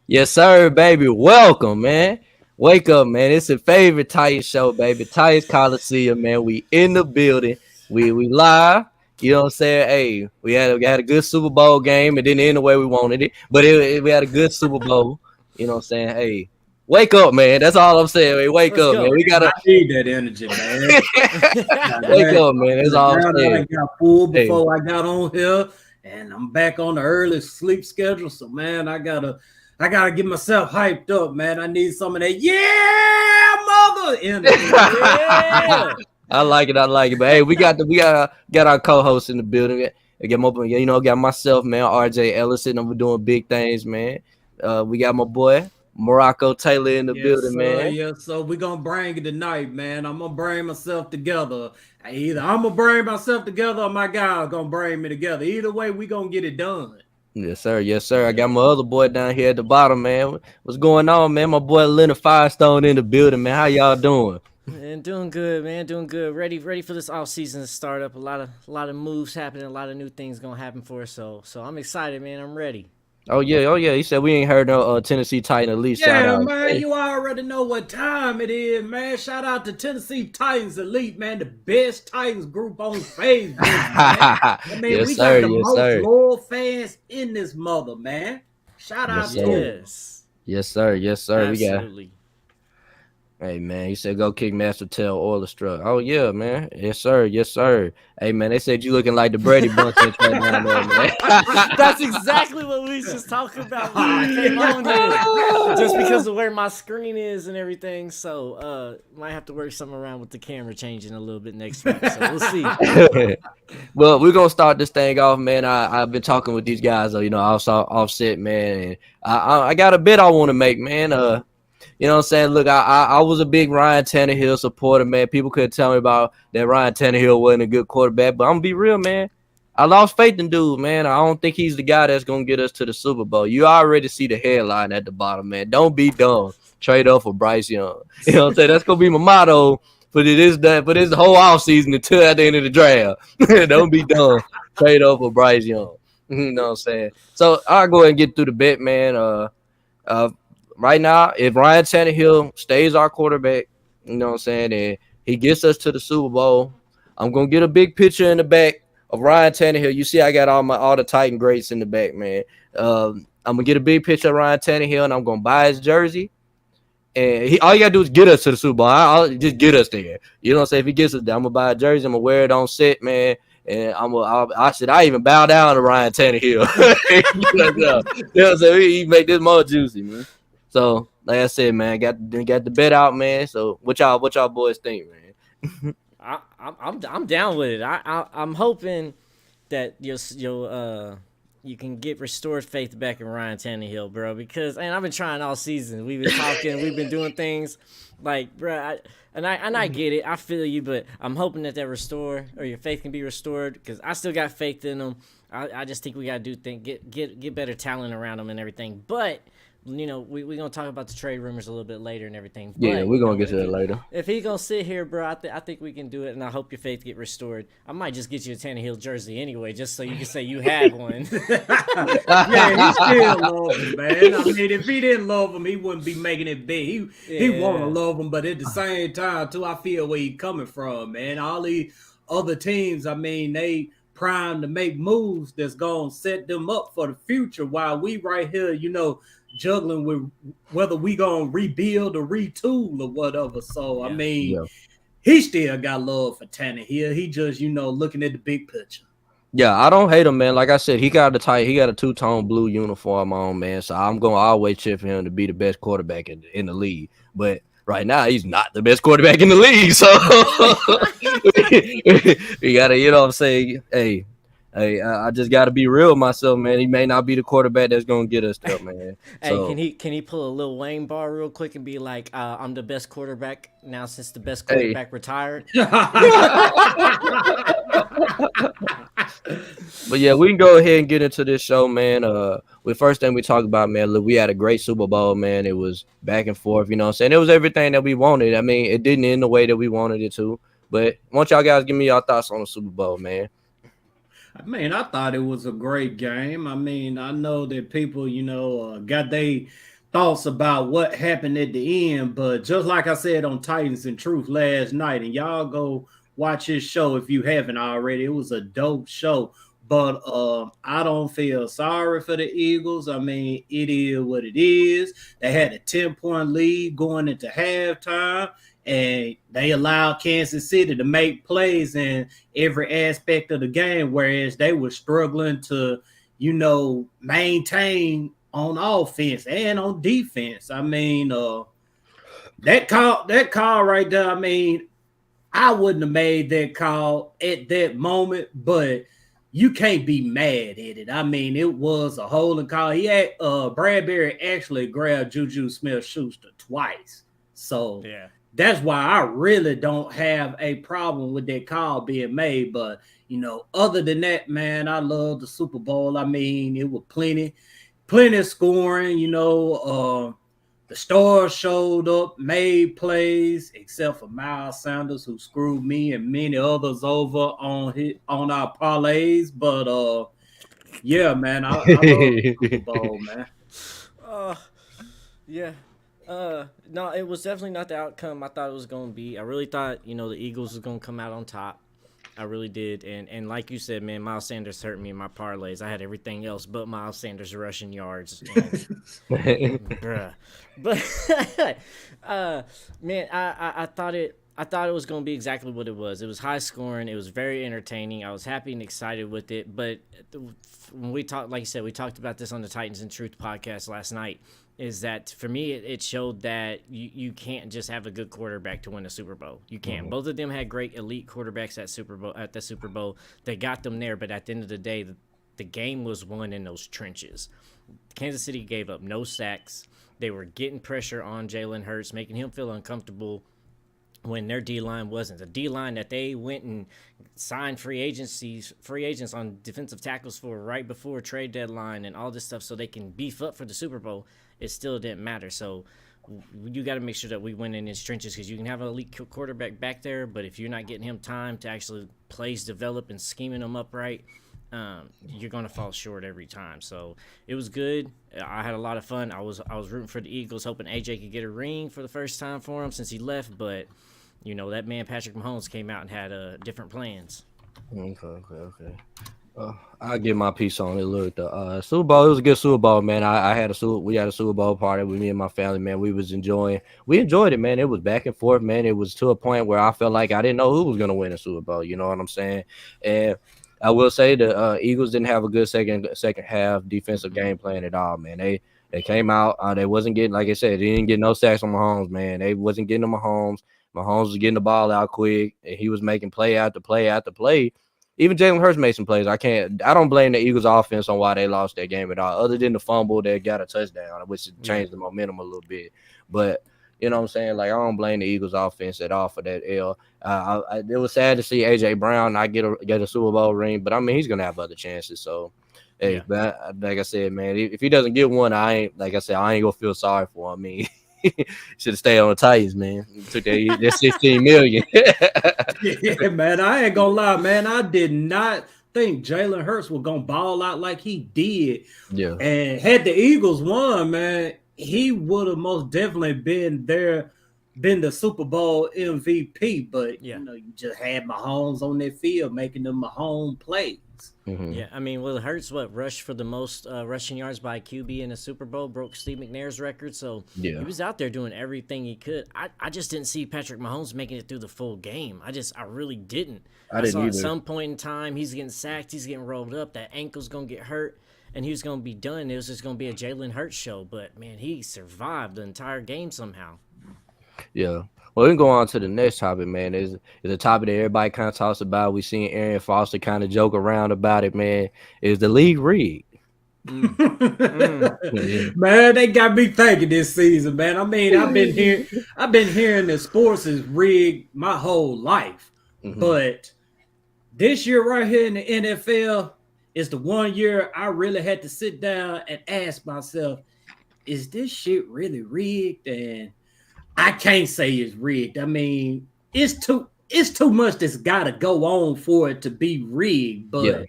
Yes, sir, baby. Welcome, man. Wake up, man. It's a favorite Titans show, baby. Titans Colosseum, man. We in the building. We live. You know what I'm saying? Hey, we had a good Super Bowl game. It didn't end the way we wanted it, but we had a good Super Bowl. You know what I'm saying? Hey, wake up, man. That's all I'm saying. Hey, wake Let's up, man. go. We I gotta need that energy, man. Got wake back up, man. in That's the all I'm ground. I saying. done got full Hey, before I got on here, and I'm back on the early sleep schedule. So, man, I gotta get myself hyped up, man. I need some of that, mother energy. Yeah. I like it. I like it. But hey, we got our co-host in the building. I got got myself, man, RJ Ellison. I'm doing big things, man. We got my boy Morocco Taylor in the Yes, building, sir. man. Yes, sir. We gonna bring it tonight, man. I'm gonna bring myself together. Either I'm gonna bring myself together or my guy gonna bring me together. Either way, we gonna get it done. Yes, sir. Yes, sir. I got my other boy down here at the bottom, man. What's going on, man? My boy Leonard Firestone in the building, man. How y'all doing? Man, doing good, man. Doing good. Ready for this off season to start up. A lot of moves happening. A lot of new things gonna happen for us. So I'm excited, man. I'm ready. Oh yeah, oh yeah. He said we ain't heard no Tennessee Titan Elite shout Yeah, out. man, Hey. you already know what time it is, man. Shout out to Tennessee Titans Elite, man, the best Titans group on Facebook, man. I mean, Yes, we sir. got the Yes, most sir. loyal fans in this mother, man. Shout Yes, out sir. to them. Yes, Yes, sir. Yes, sir. We got. absolutely. Hey man, you said go kick Master Tail Orchestra. Oh yeah, man. Yes sir. Yes sir. Hey man, they said you looking like the Brady Bunch right down there, man. That's exactly what we was just talking about before we came on here. Just because of where my screen is and everything, so might have to work something around with the camera changing a little bit next week. So we'll see. Well, we're gonna start this thing off, man. I've been talking with these guys, offset, man, and I got a bit I want to make, man. You know what I'm saying? Look, I was a big Ryan Tannehill supporter, man. People could tell me about that Ryan Tannehill wasn't a good quarterback, but I'm gonna be real, man. I lost faith in dude, man. I don't think he's the guy that's gonna get us to the Super Bowl. You already see the headline at the bottom, man. Don't be dumb. Trade up for Bryce Young. You know what I'm saying? That's gonna be my motto for this whole offseason until at the end of the draft. Don't be dumb. Trade up for Bryce Young. You know what I'm saying? So I'll go ahead and get through the bet, man. Uh, right now, if Ryan Tannehill stays our quarterback, you know what I'm saying, and he gets us to the Super Bowl, I'm gonna get a big picture in the back of Ryan Tannehill. You see, I got all the Titan greats in the back, man. I'm gonna get a big picture of Ryan Tannehill, and I'm gonna buy his jersey. And all you gotta do is get us to the Super Bowl. I'll just get us there. You know what I'm saying? If he gets us there, I'm gonna buy a jersey. I'm gonna wear it on set, man. And I even bow down to Ryan Tannehill. You know what I'm saying? He make this more juicy, man. So, like I said, man, got the bet out, man. So, what y'all boys think, man? I'm down with it. I'm hoping that you can get restored faith back in Ryan Tannehill, bro. Because and I've been trying all season. We've been talking. We've been doing things like, bro. I get it. I feel you, but I'm hoping that your faith can be restored because I still got faith in him. I just think we gotta do things, get better talent around him and everything. But we're gonna talk about the trade rumors a little bit later and everything. But, Yeah, we're gonna get to that later. If he gonna sit here, bro, I think we can do it, and I hope your faith get restored. I might just get you a Tannehill jersey anyway, just so you can say you had one. Yeah, he still love him, man. I mean, if he didn't love him, he wouldn't be making it big. He want to love him, but at the same time, too, I feel where he coming from, man. All these other teams, I mean, they primed to make moves that's gonna set them up for the future. While we right here, juggling with whether we gonna rebuild or retool or whatever. So I mean, Yeah. he still got love for Tannehill. He just looking at the big picture. Yeah, I don't hate him, man. Like I said, he got a two-tone blue uniform on, man. So I'm gonna always cheer for him to be the best quarterback in the league. But right now, he's not the best quarterback in the league. So we gotta, you know what I'm saying? Hey, I just gotta be real with myself, man. He may not be the quarterback that's gonna get us there, man. Hey, So can he pull a Lil Wayne bar real quick and be like, I'm the best quarterback now since the best Hey. quarterback retired? But yeah, we can go ahead and get into this show, man. With first thing we talk about, man, look, we had a great Super Bowl, man. It was back and forth, you know what I'm saying? It was everything that we wanted. I mean, it didn't end the way that we wanted it to. But why don't y'all guys give me your thoughts on the Super Bowl, man? I mean, I thought it was a great game. I mean, I know that people, got thoughts about what happened at the end, but just like I said on Titans and Truth last night, and y'all go watch his show if you haven't already. It was a dope show. But I don't feel sorry for the Eagles. I mean, it is what it is. They had a 10-point lead going into halftime, and they allowed Kansas City to make plays in every aspect of the game, whereas they were struggling to, maintain on offense and on defense. I mean, that call right there, I mean, I wouldn't have made that call at that moment, but you can't be mad at it. I mean, it was a holding call. He had Bradbury actually grabbed Juju Smith-Schuster twice. So Yeah. that's why I really don't have a problem with that call being made. But, other than that, man, I love the Super Bowl. I mean, it was plenty of scoring, the stars showed up, made plays, except for Miles Sanders, who screwed me and many others over on our parlays. But yeah, man, I love the Super Bowl, man. Yeah. No, it was definitely not the outcome I thought it was going to be. I really thought, the Eagles was going to come out on top. I really did. And like you said, man, Miles Sanders hurt me in my parlays. I had everything else but Miles Sanders rushing yards. And, bruh. But man, I thought it was going to be exactly what it was. It was high scoring. It was very entertaining. I was happy and excited with it. But when we talked, like you said, we talked about this on the Titans and Truth podcast last night, is that for me it showed that you can't just have a good quarterback to win a Super Bowl. You can't. Mm-hmm. Both of them had great elite quarterbacks at the Super Bowl. They got them there, but at the end of the day, the game was won in those trenches. Kansas City gave up no sacks. They were getting pressure on Jalen Hurts, making him feel uncomfortable when their D-line wasn't. The D-line that they went and signed free agents on defensive tackles for right before trade deadline and all this stuff so they can beef up for the Super Bowl, it still didn't matter. So you got to make sure that we win in his trenches, because you can have an elite quarterback back there, but if you're not getting him time to actually plays develop and scheming them up right, you're going to fall short every time. So it was good. I had a lot of fun. I was rooting for the Eagles, hoping AJ could get a ring for the first time for him since he left, but that man Patrick Mahomes came out and had different plans. Okay. I'll get my piece on it. Look, the Super Bowl, it was a good Super Bowl, man. We had a Super Bowl party with me and my family, man. We enjoyed it, man. It was back and forth, man. It was to a point where I felt like I didn't know who was going to win the Super Bowl. You know what I'm saying? And I will say the Eagles didn't have a good second half defensive game plan at all, man. They came out, they wasn't getting, like I said, they didn't get no sacks on Mahomes, man. They wasn't getting to Mahomes. Mahomes was getting the ball out quick, and he was making play after play after play. Even Jalen Hurts made some plays. I don't blame the Eagles offense on why they lost that game at all, other than the fumble that got a touchdown, which changed the momentum a little bit. But you know what I'm saying? Like, I don't blame the Eagles offense at all for that L. It was sad to see AJ Brown not get a Super Bowl ring, but I mean, he's gonna have other chances. So, hey, but like I said, man, if he doesn't get one, I ain't gonna feel sorry for him. I mean, should have stayed on the Titans, man. He took that $16 million. Yeah, man, I ain't gonna lie, man. I did not think Jalen Hurts was gonna ball out like he did. Yeah, and had the Eagles won, man, he would have most definitely been the Super Bowl MVP. But you just had Mahomes on that field making them Mahomes plays. Mm-hmm. Yeah, I mean, well, Hurts rushed for the most rushing yards by QB in a Super Bowl, broke Steve McNair's record. So he was out there doing everything he could. I just didn't see Patrick Mahomes making it through the full game. I really didn't. I saw either. At some point in time he's getting sacked, he's getting rolled up, that ankle's gonna get hurt, and he was gonna be done. It was just gonna be a Jalen Hurts show. But man, he survived the entire game somehow. Yeah. Well, we can go on to the next topic, man. Is a topic that everybody kind of talks about. We seen Arian Foster kind of joke around about it, man. Is the league rigged? Man, they got me thinking this season, man. I mean, I've been hearing that sports is rigged my whole life, but this year right here in the NFL is the one year I really had to sit down and ask myself, is this shit really rigged? And I can't say it's rigged. I mean, it's too much that's got to go on for it to be rigged. But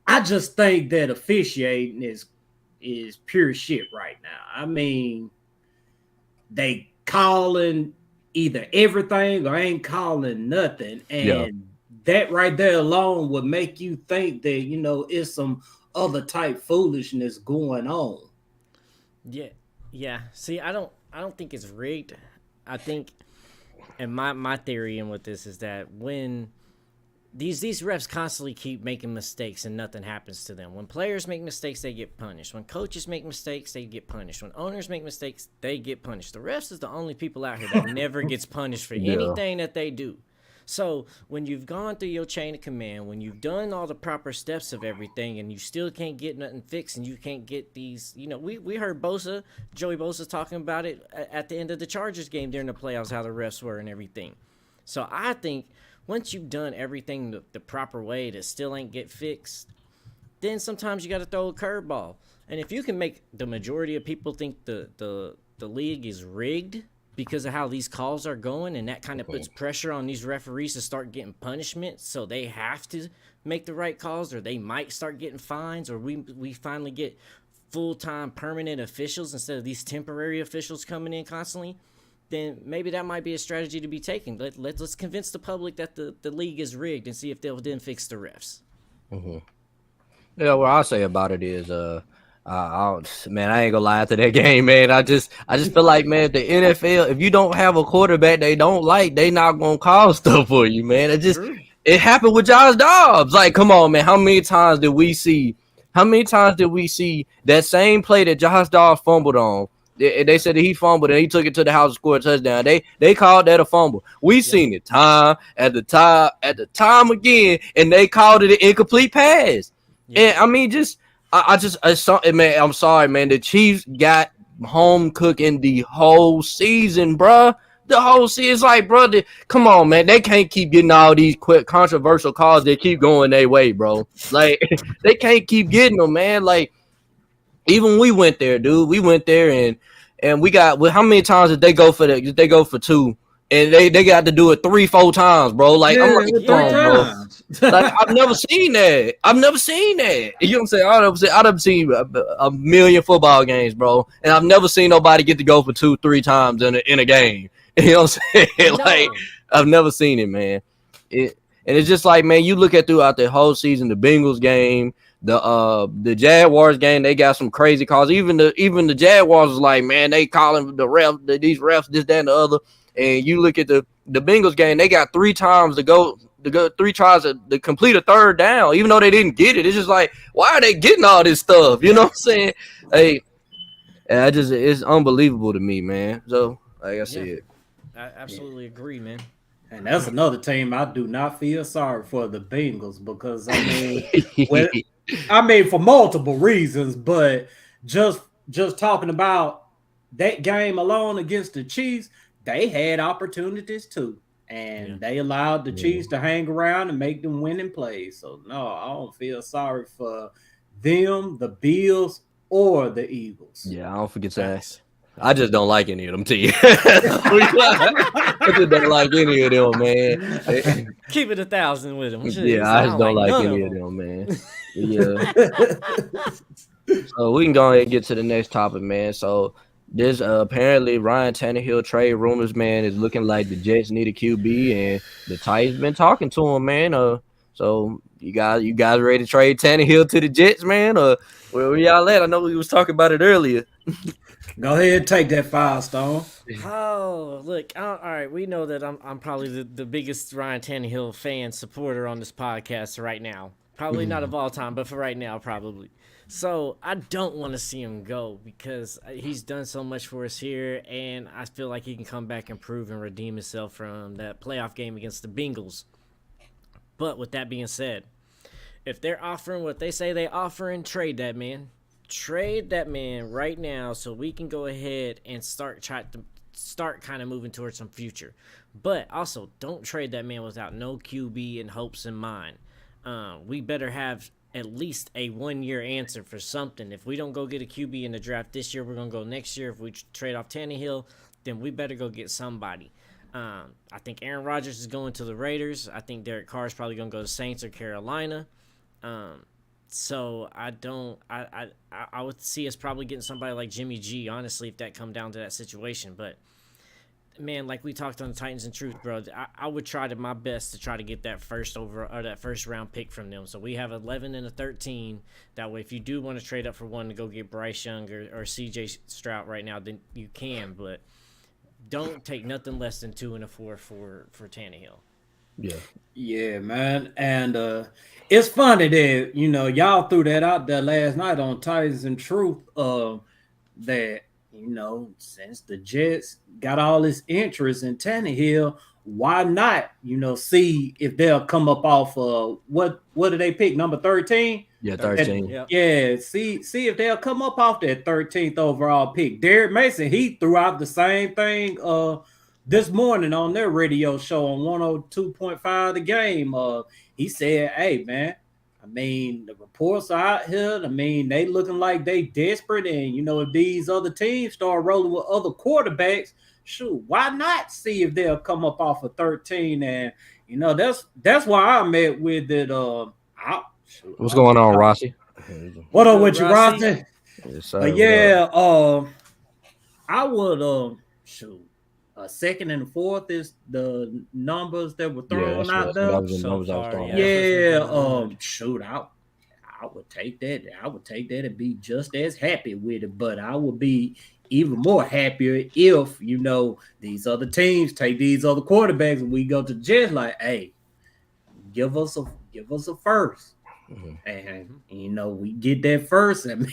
I just think that officiating is is pure shit right now. I mean, they calling either everything or ain't calling nothing, Yeah. and that right there alone would make you think that it's some other type foolishness going on. Yeah, yeah. See, I don't think it's rigged. I think, and my theory in with this is that when these refs constantly keep making mistakes and nothing happens to them. When players make mistakes, they get punished. When coaches make mistakes, they get punished. When owners make mistakes, they get punished. The refs is the only people out here that never gets punished for anything that they do. So when you've gone through your chain of command, when you've done all the proper steps of everything, and you still can't get nothing fixed, and you can't get these, we heard Joey Bosa talking about it at the end of the Chargers game during the playoffs, how the refs were and everything. So I think once you've done everything the proper way that still ain't get fixed, then sometimes you got to throw a curveball. And if you can make the majority of people think the league is rigged because of how these calls are going, and that kind of puts pressure on these referees to start getting punishment, so they have to make the right calls, or they might start getting fines, or we finally get full-time permanent officials instead of these temporary officials coming in constantly, then maybe that might be a strategy to be taken. Let's convince the public that the league is rigged and see if they'll then fix the refs. Yeah, what I'll say about it is, man, I ain't gonna lie, after that game, man, I just feel like, man, the NFL, if you don't have a quarterback they don't like, they not gonna call stuff for you, man. It happened with Josh Dobbs. Like, come on, man, how many times did we see that same play that Josh Dobbs fumbled on? They said that he fumbled and he took it to the house and scored a touchdown. They called that a fumble. We seen it time at the time again, and they called it an incomplete pass. And I mean, man, I'm sorry, man. The Chiefs got home cooking the whole season, bruh. The whole season. It's like, brother, come on, man. They can't keep getting all these quick controversial calls that keep going their way, bro. Like, they can't keep getting them, man. Like, even we went there, dude. We went there and we got, how many times did they go for two? And they got to do it 3-4 times, bro. Like, I'm like, come on, bro. Like, I've never seen that. You know what I'm saying? I've seen a million football games, bro, and I've never seen nobody get to go for 2-3 times in a game. You know what I'm saying? No. Like, I've never seen it, man. And it's just like, man, you look at throughout the whole season, the Bengals game, the Jaguars game, they got some crazy calls. Even the Jaguars was like, man, they calling these refs, this, that, and the other. And you look at the Bengals game, they got 3 times to go 3 tries to complete a third down, even though they didn't get it. It's just like, why are they getting all this stuff? You know what I'm saying? Hey, it's unbelievable to me, man. So, like I said, I absolutely agree, man. And that's another team I do not feel sorry for, the Bengals, because I mean, for multiple reasons, but just talking about that game alone against the Chiefs, they had opportunities too, and they allowed the Chiefs to hang around and make them winning plays. So no, I don't feel sorry for them, the Bills, or the Eagles. Yeah, I don't forget that. I just don't like any of them teams. I just don't like any of them, man. Keep it 1,000 with them. Yeah, I just don't like any of them, man. Yeah. So we can go ahead and get to the next topic, man. So this apparently Ryan Tannehill trade rumors, man, is looking like the Jets need a QB, and the Titans been talking to him, man. So you guys ready to trade Tannehill to the Jets, man? Or where y'all at? I know we was talking about it earlier. Go ahead and take that Firestone. Oh, look! All right, we know that I'm probably the biggest Ryan Tannehill fan supporter on this podcast right now. Probably not of all time, but for right now, probably. So I don't want to see him go because he's done so much for us here, and I feel like he can come back and prove and redeem himself from that playoff game against the Bengals. But with that being said, if they're offering what they say they're offering, trade that man. Trade that man right now so we can go ahead and start kind of moving towards some future. But also, don't trade that man without no QB and hopes in mind. We better have at least a 1-year answer for something. If we don't go get a QB in the draft this year, we're going to go next year. If we trade off Tannehill, then we better go get somebody. I think Aaron Rodgers is going to the Raiders. I think Derek Carr is probably going to go to Saints or Carolina. So I don't. I would see us probably getting somebody like Jimmy G. Honestly, if that come down to that situation, but man, like we talked on the Titans and Truth, bro, I would try to my best to try to get that first round pick from them. So we have 11 and a 13. That way, if you do want to trade up for one to go get Bryce Young or C.J. Stroud right now, then you can. But don't take nothing less than 2 and a 4 for Tannehill. Yeah. Yeah, man. And it's funny that, y'all threw that out there last night on Titans and Truth, that, since the Jets got all this interest in Tannehill, why not, see if they'll come up off what did they pick? Number 13? Yeah, 13. Yeah, see if they'll come up off that 13th overall pick. Derek Mason, he threw out the same thing this morning on their radio show on 102.5 The Game. He said, hey, man, I mean, the reports are out here. I mean, they looking like they desperate. And, if these other teams start rolling with other quarterbacks, shoot, why not see if they'll come up off of 13? And, that's why I'm at with it. What's going on, Rossi? What up with you, Rossi? Yes, sir. I would, shoot. Second and fourth is the numbers that were thrown out there. Shoot, I would take that. I would take that and be just as happy with it. But I would be even more happier if these other teams take these other quarterbacks and we go to Jets like, hey, give us a first. Mm-hmm. And we get that first. I mean,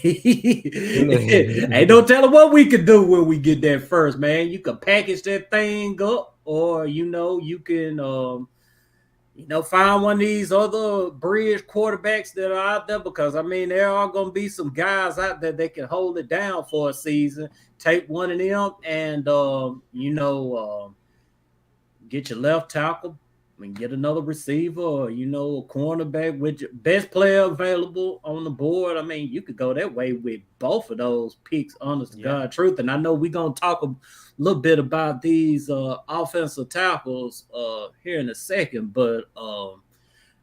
ain't no telling what we could do when we get that first, man. You can package that thing up, or you can find one of these other bridge quarterbacks that are out there, because I mean there are gonna be some guys out there that can hold it down for a season. Take one of them and get your left tackle. And get another receiver or, a cornerback with your best player available on the board. I mean, you could go that way with both of those picks, honest to God truth. And I know we're going to talk a little bit about these offensive tackles here in a second. But,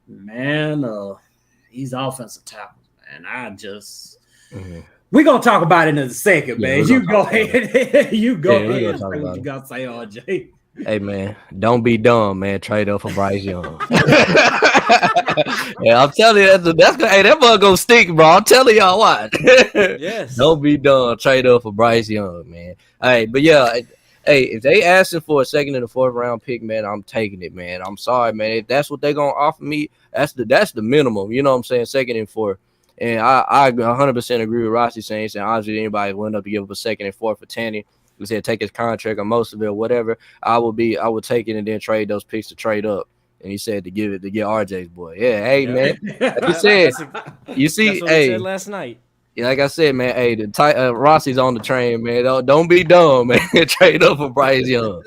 these offensive tackles, man, we're going to talk about it in a second, man. You go ahead. You go ahead. Say what you got to say, RJ. Hey, man, don't be dumb, man. Trade up for Bryce Young. Yeah, I'm telling you, that bug gonna stick, bro. I'm telling y'all what. Yes. Don't be dumb. Trade up for Bryce Young, man. Hey, but yeah, hey, if they asking for a second and a fourth round pick, man, I'm taking it, man. I'm sorry, man. If that's what they gonna offer me, that's the minimum. You know what I'm saying? Second and fourth. And I 100% agree with Rossi saying honestly, anybody went up to give up a second and fourth for Tanny. He said take his contract or most of it or whatever. I would take it and then trade those picks to trade up. And he said to get RJ's boy. Yeah, hey man. Like you said, you see, that's what we said last night. Yeah, like I said, man. Hey, Rossi's on the train, man. Don't be dumb, man. Trade up for Bryce Young.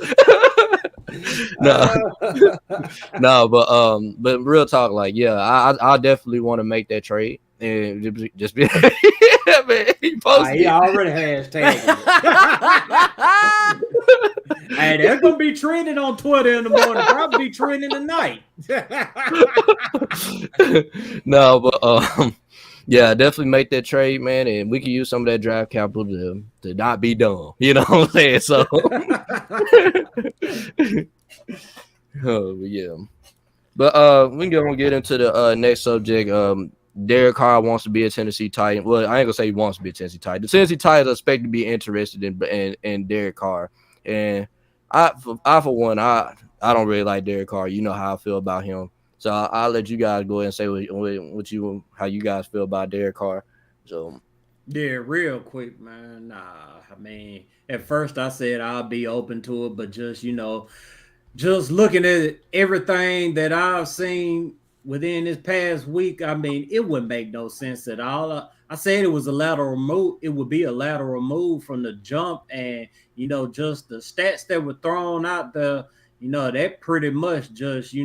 No, but real talk, like, yeah, I definitely want to make that trade and just be. Yeah, man, he already has tagged it. Hey, they're gonna be trending on Twitter in the morning. Probably be trending tonight. No, but yeah, definitely make that trade, man, and we can use some of that draft capital to not be dumb. You know what I'm saying? So, yeah. But we can get into the next subject. Derek Carr wants to be a Tennessee Titan. Well, I ain't gonna say he wants to be a Tennessee Titan. The Tennessee Titans expect to be interested in Derek Carr, and I for one, I don't really like Derek Carr. You know how I feel about him, so I'll let you guys go ahead and say how you guys feel about Derek Carr. So yeah, real quick, man. I mean, at first I said I'll be open to it, but just looking at everything that I've seen within this past week, I mean, it wouldn't make no sense at all. I said it was a lateral move. It would be a lateral move from the jump, and just the stats that were thrown out there, that pretty much just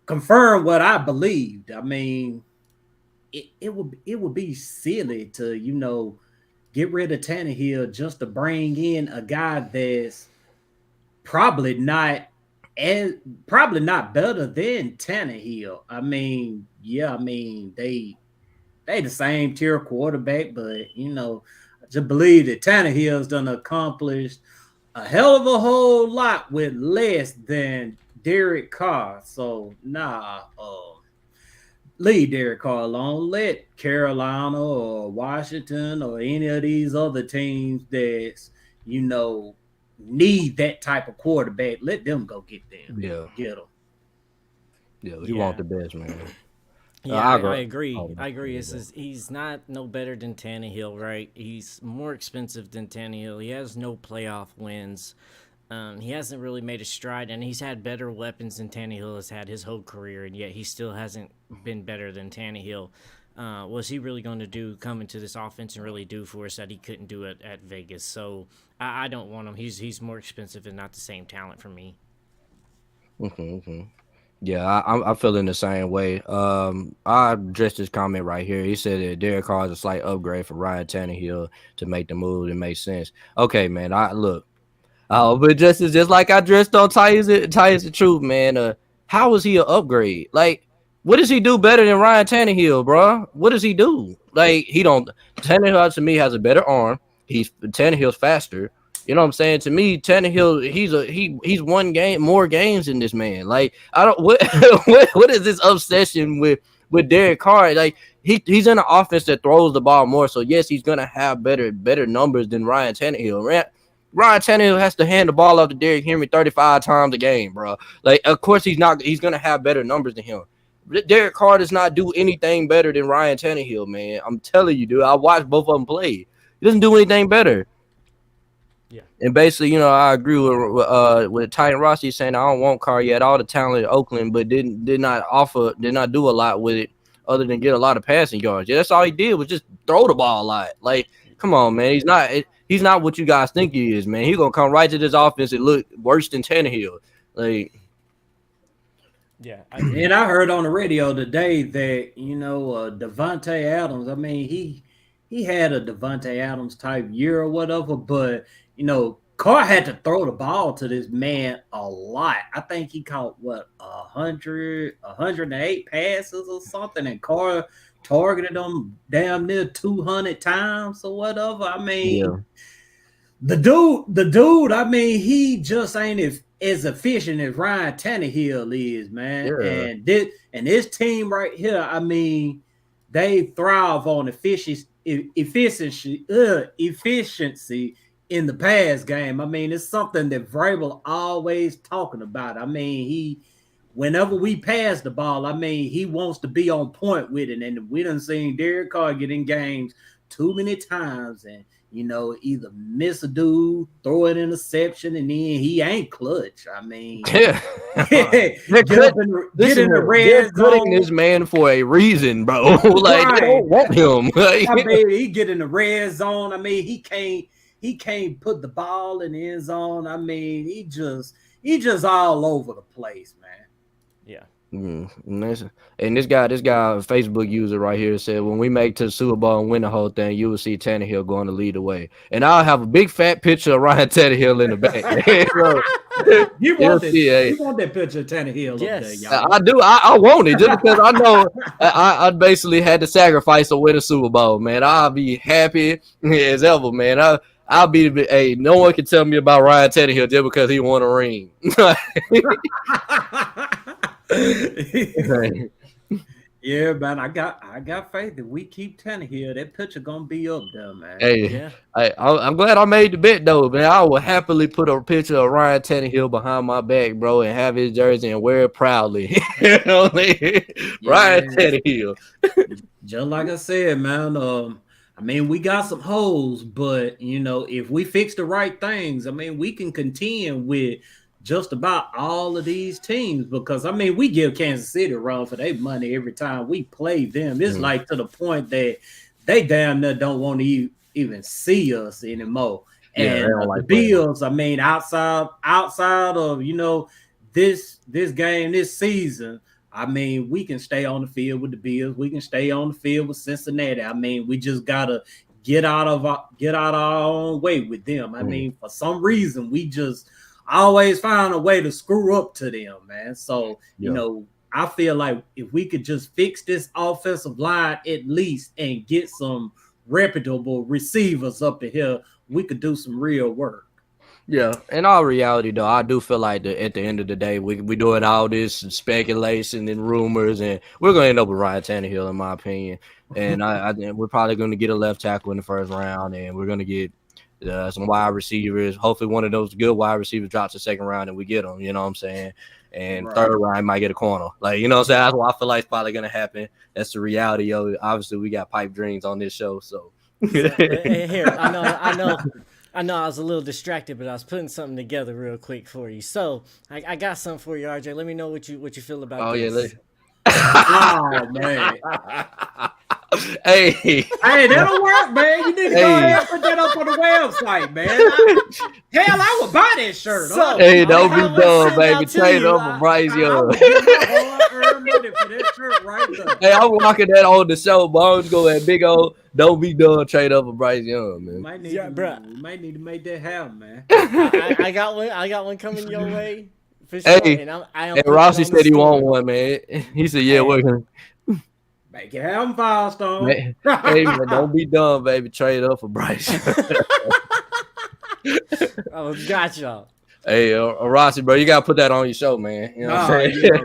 confirmed what I believed. I mean, it would be silly to get rid of Tannehill just to bring in a guy that's probably not and probably not better than Tannehill. I mean, yeah, I mean they the same tier quarterback, but I just believe that Tannehill's done accomplished a hell of a whole lot with less than Derek Carr. So leave Derek Carr alone. Let Carolina or Washington or any of these other teams that's need that type of quarterback. Let them go get them. Yeah, Get them. yeah. You want the best, man. Yeah, I agree. Oh, I agree. He's not no better than Tannehill, right? He's more expensive than Tannehill. He has no playoff wins. He hasn't really made a stride, and he's had better weapons than Tannehill has had his whole career, and yet he still hasn't been better than Tannehill. Was he really going to come into this offense and really do for us that he couldn't do it at Vegas? So I don't want him. He's more expensive and not the same talent for me. Yeah, I'm feeling the same way. I addressed this comment right here. He said that Derek Carr is a slight upgrade for Ryan Tannehill to make the move. It makes sense. Okay, man. But just like I dressed on Tyus the Truth, man. How is he an upgrade? Like, what does he do better than Ryan Tannehill, bro? What does he do? Like, he don't. Tannehill to me has a better arm. Tannehill's faster. You know what I'm saying? To me, Tannehill, he's won more games than this man. Like, I don't what is this obsession with Derek Carr? Like, he's in an offense that throws the ball more. So yes, he's gonna have better numbers than Ryan Tannehill. Ryan Tannehill has to hand the ball off to Derrick Henry 35 times a game, bro. Like, of course he's gonna have better numbers than him. Derek Carr does not do anything better than Ryan Tannehill, man. I'm telling you, dude. I watched both of them play. He doesn't do anything better. Yeah. And basically, I agree with Titan Rossi saying I don't want Carr yet. All the talent in Oakland, but did not do a lot with it other than get a lot of passing yards. Yeah, that's all he did was just throw the ball a lot. Like, come on, man. He's not what you guys think he is, man. He's gonna come right to this offense and look worse than Tannehill. Like, yeah. And I heard on the radio today that Devontae Adams. I mean, he had a Devontae Adams type year or whatever, but Carr had to throw the ball to this man a lot. I think he caught 108 passes or something, and Carr targeted him damn near 200 times or whatever. I mean, the dude. I mean, he just ain't as efficient as Ryan Tannehill is, man. Yeah. And this team right here, I mean, they thrive on efficiency in the pass game. I mean, it's something that Vrabel always talking about. I mean, whenever we pass the ball, I mean, he wants to be on point with it. And we done seen Derek Carr get in games too many times and, either miss a dude, throw an interception, and then he ain't clutch. I mean, get in the red zone. Putting this man for a reason, bro. Like, right. They don't want him. I mean, he get in the red zone. I mean, he can't put the ball in the end zone. I mean, he just all over the place, man. Yeah. And this guy, Facebook user right here said, when we make to the Super Bowl and win the whole thing, you will see Tannehill going to lead the way. And I'll have a big fat picture of Ryan Tannehill in the back. You want that picture of Tannehill up there, y'all. I do. I want it just because I know I basically had to sacrifice to win a Super Bowl, man. I'll be happy as ever, man. I'll be no one can tell me about Ryan Tannehill just because he won a ring. Yeah, man, I got faith that we keep Tannehill. That picture gonna be up there, man. Hey, I'm glad I made the bet though, man. I will happily put a picture of Ryan Tannehill behind my back, bro, and have his jersey and wear it proudly. Ryan Tannehill. Just like I said, man. I mean, we got some holes, but if we fix the right things, I mean, we can contend with just about all of these teams because, I mean, we give Kansas City a run for their money every time we play them. It's like to the point that they damn near don't want to even see us anymore. And the Bills, I mean, outside of, this game, this season, I mean, we can stay on the field with the Bills. We can stay on the field with Cincinnati. I mean, we just got to get out of our own way with them. I mean, for some reason, we just always find a way to screw up to them, man. So, Yeah. I feel like if we could just fix this offensive line at least and get some reputable receivers up to here, we could do some real work. Yeah, in all reality, though, I do feel like at the end of the day, we doing all this speculation and rumors, and we're gonna end up with Ryan Tannehill, in my opinion. And I think we're probably gonna get a left tackle in the first round, and we're gonna get some wide receivers. Hopefully, one of those good wide receivers drops the second round, and we get them. You know what I'm saying? And third round might get a corner. Like, you know what I'm saying? That's what I feel like is probably gonna happen. That's the reality, yo. Obviously, we got pipe dreams on this show, so. Here, I know I was a little distracted, but I was putting something together real quick for you. So I got something for you, RJ. Let me know what you feel about this. Oh man. Hey, that'll work, man. You need to go ahead and put that up on the website, man. Hell, I would buy that shirt. So, hey, don't be dumb, baby. Trade up for Bryce Young. I give my hard-earned money for that shirt right there. Hey, I'm rocking that on the show, bro. I'm just going at big old. Don't be dumb. Trade up for Bryce Young, man. Might need to make that happen, man. I got one coming your way for sure. Hey, and Rossi said he want one, man. He said, "Yeah, we're gonna make it happen, Firestone." Hey, man, don't be dumb, baby. Trade up for Bryce. Oh, gotcha. Hey, Rossi, bro, you gotta put that on your show, man. You know what I'm saying?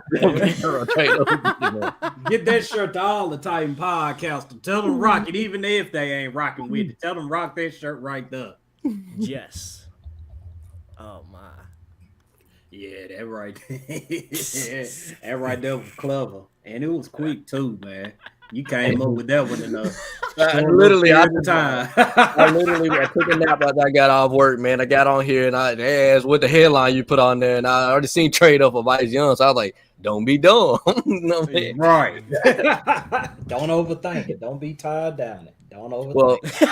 Get that shirt to all the Titan podcasters. Tell them rock it, even if they ain't rocking with it. Tell them rock that shirt right there. Yes. Oh my. Yeah, that right. That right there was clever, and it was quick too, man. You came up with that one enough. I took a nap after I got off work, man. I got on here and I asked what the headline you put on there, and I already seen trade up for Bryce Young, so I was like, "Don't be dumb." No, right. Don't overthink it. Don't be tied down. Don't overthink it.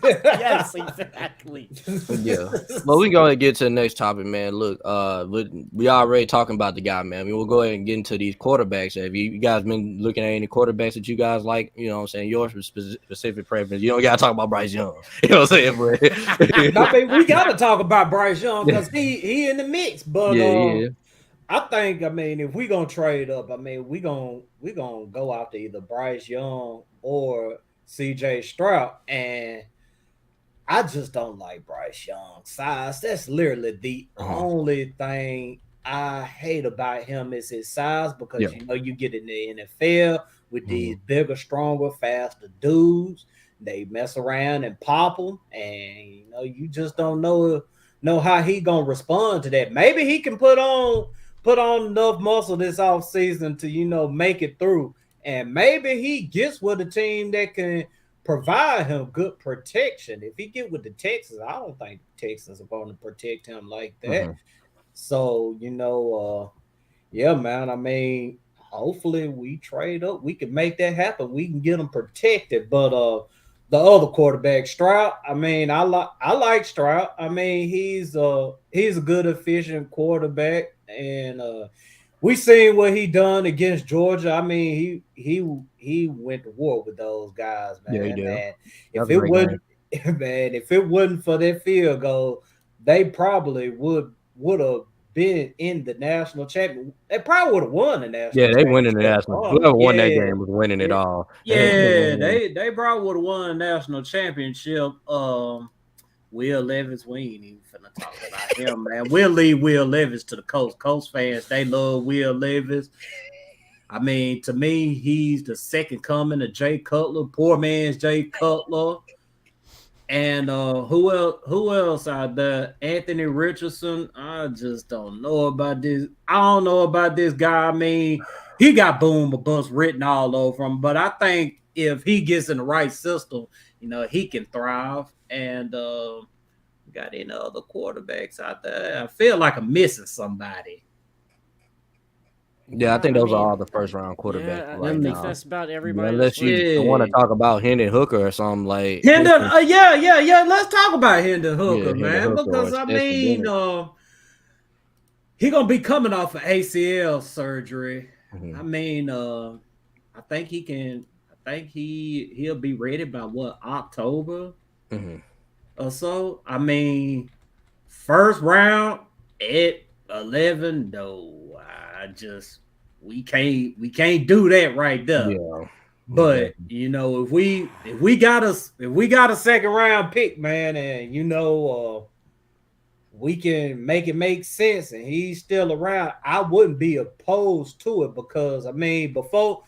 Yes, exactly. Yeah. Well, we go ahead and get to the next topic, man. Look, we already talking about the guy, man. I mean, we'll go ahead and get into these quarterbacks. Have you guys been looking at any quarterbacks that you guys like? You know what I'm saying? Your specific preference. You don't got to talk about Bryce Young. You know what I'm saying? But I mean, we got to talk about Bryce Young because he in the mix. But yeah. I think, if we gonna trade up, we gonna go after either Bryce Young or CJ Stroud, and I just don't like Bryce Young's size. That's literally the only thing I hate about him is his size, because you get in the NFL with these bigger, stronger, faster dudes. They mess around and pop them, and you just don't know how he gonna respond to that. Maybe he can put on enough muscle this offseason to make it through, and maybe he gets with a team that can provide him good protection. If he get with the Texans, I don't think Texans are going to protect him like that. So, yeah, man. Hopefully we trade up. We can make that happen. We can get him protected. But the other quarterback, Stroud, I like Stroud. He's a good, efficient quarterback, and we seen what he done against Georgia. He went to war with those guys, man. Yeah, he did. Man. If it wasn't for that field goal, they probably would have been in the national champion. They probably would have won the national. Yeah, they win in the national. Whoever won that game was winning it all. Yeah, they probably would have won the national championship. Will Levis, we ain't even finna talk about him, man. We'll leave Will Levis to the Coast. Coast fans, they love Will Levis. To me, he's the second coming of Jay Cutler, poor man's Jay Cutler. And who else out there? Anthony Richardson. I just don't know about this. I don't know about this guy. He got boom or bust written all over him. But I think if he gets in the right system, he can thrive. And got any other quarterbacks out there? I feel like I'm missing somebody. Yeah, I think those are all the first round quarterbacks. Yeah, I think that's about everybody. Unless you want to talk about Hendon Hooker or something like Hendon. Yeah. Let's talk about Hendon Hooker, man. Because he gonna be coming off of ACL surgery. I think he can. I think he'll be ready by October or so. first round at 11, no, we can't do that right there. Yeah. But Exactly. if we got a second round pick, man, and we can make it make sense and he's still around, I wouldn't be opposed to it because I mean before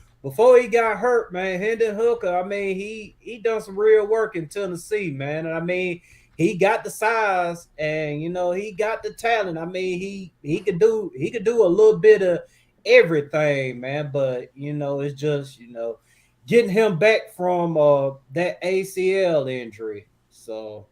he got hurt, man, Hendon Hooker, I mean, he done some real work in Tennessee, man. And I mean, he got the size and he got the talent. I mean, he could do a little bit of everything, man. But it's just getting him back from that ACL injury. So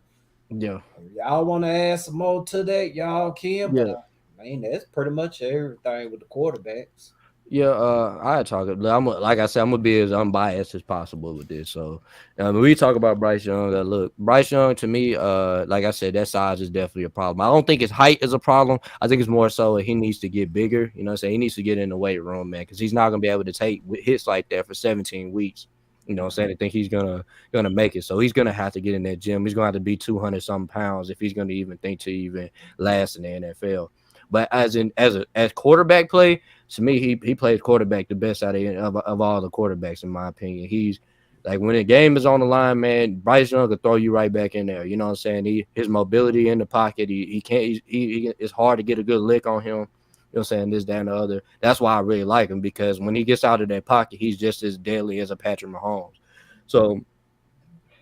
Yeah. y'all want to add some more to that, y'all can. But Yeah. I mean, that's pretty much everything with the quarterbacks. Yeah, I talk. Like I said, I'm gonna be as unbiased as possible with this. So, when we talk about Bryce Young, look, Bryce Young to me, like I said, that size is definitely a problem. I don't think his height is a problem. I think it's more so he needs to get bigger. You know what I'm saying? He needs to get in the weight room, man, because he's not gonna be able to take hits like that for 17 weeks. You know what I'm saying? I think he's gonna make it. So he's gonna have to get in that gym. He's gonna have to be 200 something pounds if he's gonna even think to even last in the NFL. But as quarterback play, to me, he plays quarterback the best out of all the quarterbacks, in my opinion. He's like when the game is on the line, man, Bryce Young could throw you right back in there. You know what I'm saying? His mobility in the pocket, he can't it's hard to get a good lick on him. You know what I'm saying? This, that, and the other. That's why I really like him, because when he gets out of that pocket, he's just as deadly as a Patrick Mahomes. So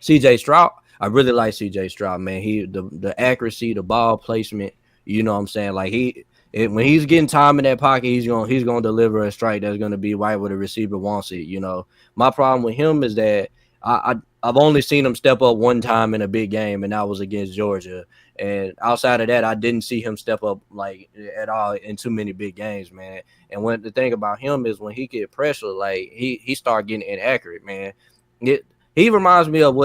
CJ Stroud, I really like CJ Stroud, man. The accuracy, the ball placement, you know what I'm saying? Like when he's getting time in that pocket, he's gonna deliver a strike that's gonna be right where the receiver wants it. You know, my problem with him is that I've only seen him step up one time in a big game, and that was against Georgia. And outside of that, I didn't see him step up like at all in too many big games, man. And when the thing about him is when he get pressure, like he start getting inaccurate, man. He reminds me of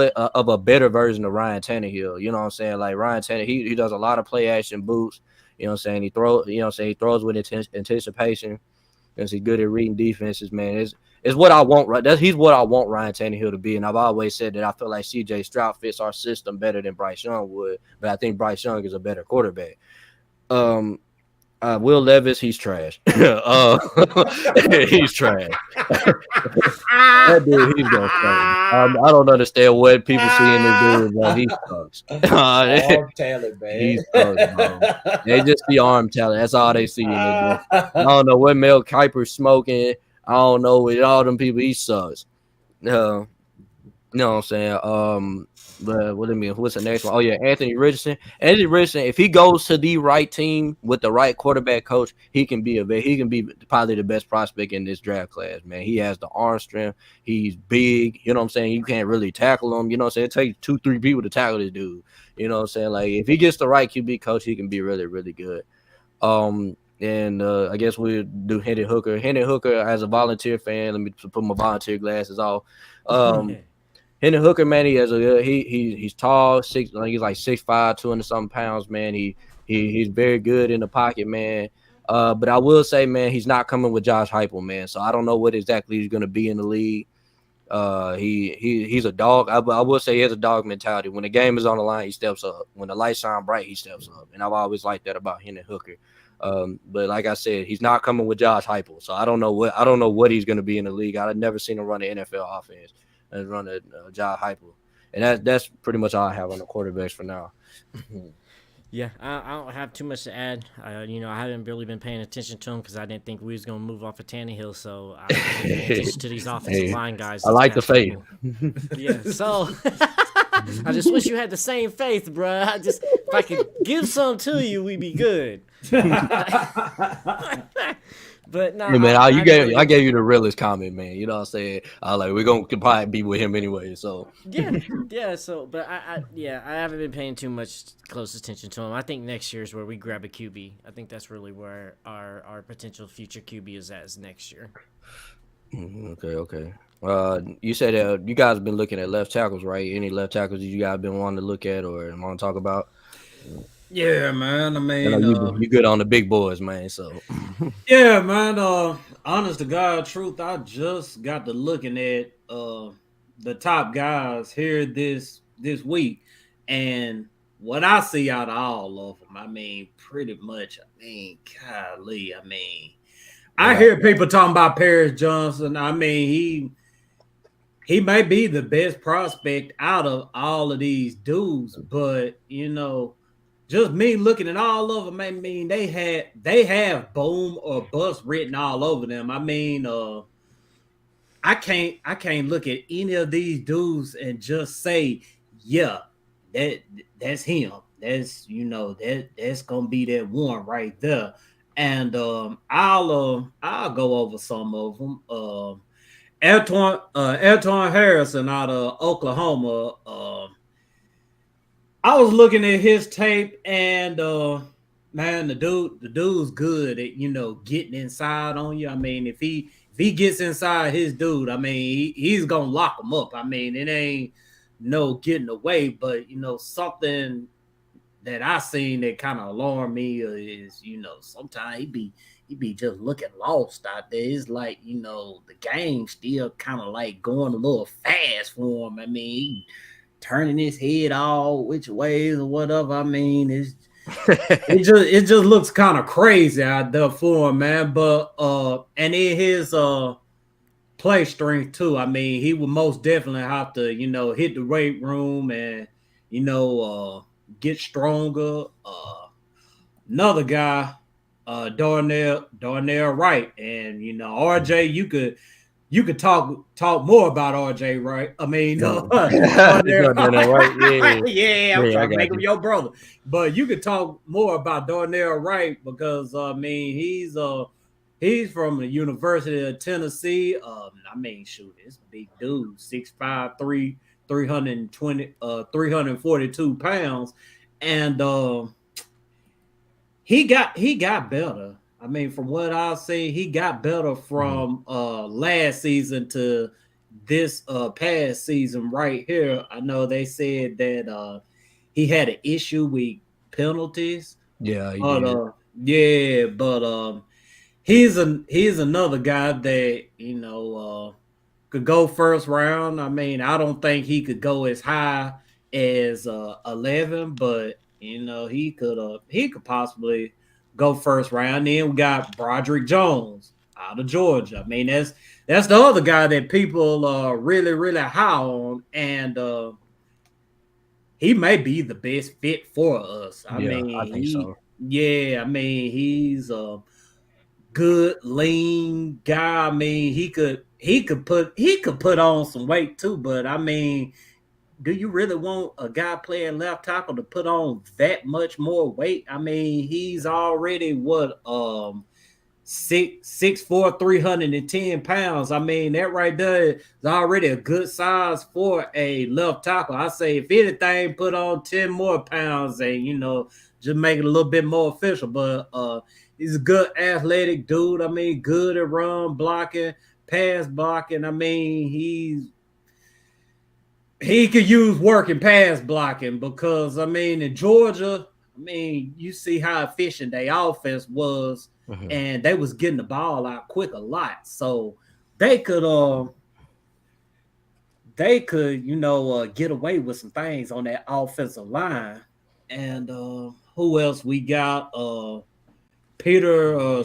a better version of Ryan Tannehill. You know what I'm saying? Like Ryan Tannehill, he does a lot of play action boots. You know what I'm saying? He throws with anticipation. Because he's good at reading defenses, man. It's what I want, right? He's what I want Ryan Tannehill to be. And I've always said that I feel like CJ Stroud fits our system better than Bryce Young would. But I think Bryce Young is a better quarterback. Will Levis, he's trash. He's trash. That dude, he's gonna fail. I don't understand what people see in this dude, but he sucks. Arm talent, man. He sucks, bro. They just see arm talent. That's all they see in this. I don't know what Mel Kiper's smoking. I don't know with all them people. He sucks. You know what I'm saying? But what do you mean? What's the next one? Oh yeah, Anthony Richardson. Anthony Richardson, if he goes to the right team with the right quarterback coach, he can be probably the best prospect in this draft class, man. He has the arm strength. He's big. You know what I'm saying? You can't really tackle him. You know what I'm saying? It takes 2-3 people to tackle this dude. You know what I'm saying? Like if he gets the right QB coach, he can be really, really good. And I guess we'll do Hendon Hooker. Hendon Hooker as a volunteer fan. Let me put my volunteer glasses off. Hendon Hooker, man, he's tall, he's like 6'5", 200 something pounds, man. He's very good in the pocket, man. But I will say, man, he's not coming with Josh Heupel, man. So I don't know what exactly he's going to be in the league. He's a dog. I will say he has a dog mentality. When the game is on the line, he steps up. When the lights shine bright, he steps up. And I've always liked that about Hendon Hooker. But like I said, he's not coming with Josh Heupel. So I don't know what he's going to be in the league. I've never seen him run an NFL offense and run a Josh Heupel. And that's pretty much all I have on the quarterbacks for now. Yeah, I don't have too much to add. I haven't really been paying attention to him because I didn't think we was going to move off of Tannehill. So I was paying attention to these offensive line guys. I like the faith. Yeah, so I just wish you had the same faith, bro. If I could give some to you, we'd be good. But no, man, I gave you the realest comment, man. You know what I'm saying? I like we're gonna probably be with him anyway. So yeah. So, but I haven't been paying too much close attention to him. I think next year is where we grab a QB. I think that's really where our potential future QB is next year. Okay. You said you guys have been looking at left tackles, right? Any left tackles that you guys been wanting to look at or want to talk about? Yeah, man. I mean, you good on the big boys, man. So yeah, man. Honest to God, truth, I just got to looking at the top guys here this week, and what I see out of all of them, I mean, pretty much. I mean, golly, I mean, I Yeah. hear people talking about Paris Johnson. I mean, he may be the best prospect out of all of these dudes, but just me looking at all of them, I mean, they have boom or bust written all over them. I mean, I can't look at any of these dudes and just say, yeah, that that's him. That's gonna be that one right there. And I'll go over some of them. Antoine Harrison out of Oklahoma. I was looking at his tape, and man, the dude's good at getting inside on you. I mean, if he gets inside his dude, I mean, he's gonna lock him up. I mean, it ain't no getting away. But something that I seen that kind of alarmed me is sometimes he be just looking lost out there. It's like the game still kind of like going a little fast for him. I mean, he turning his head all which ways or whatever. I mean, it just looks kind of crazy out there for him, man. But and in his play strength too. I mean, he would most definitely have to hit the weight room and get stronger. Another guy, Darnell Wright, and RJ. You could talk more about RJ, right? I mean, Darnell, Right. yeah, I'm Yeah, I trying to got make him you. your brother, but you could talk more about Darnell Wright because I mean he's from the University of Tennessee. I mean, shoot, it's a big dude, 6'5", 320, 342 pounds, and he got better. I mean, from what I see, he got better Mhm. from last season to this past season right here. I know they said that he had an issue with penalties, Yeah, he but did. yeah, but he's another guy that could go first round. I mean, I don't think he could go as high as 11, but he could possibly go first round. Then we got Broderick Jones out of Georgia. I mean, that's the other guy that people are really really high on, and he may be the best fit for us. I Yeah, mean, I think so. yeah, I mean, he's good lean guy. I mean, he could put on some weight too, but I mean, do you really want a guy playing left tackle to put on that much more weight? I mean, he's already what 6'4", 310 pounds. I mean, that right there is already a good size for a left tackle. I say, if anything, put on 10 more pounds and just make it a little bit more official. But he's a good athletic dude. I mean, good at run blocking, pass blocking. I mean, he could use work and pass blocking because I mean in Georgia, I mean you see how efficient their offense was, Mhm. and they was getting the ball out quick a lot, so they could get away with some things on that offensive line. And who else we got? Peter Yeah.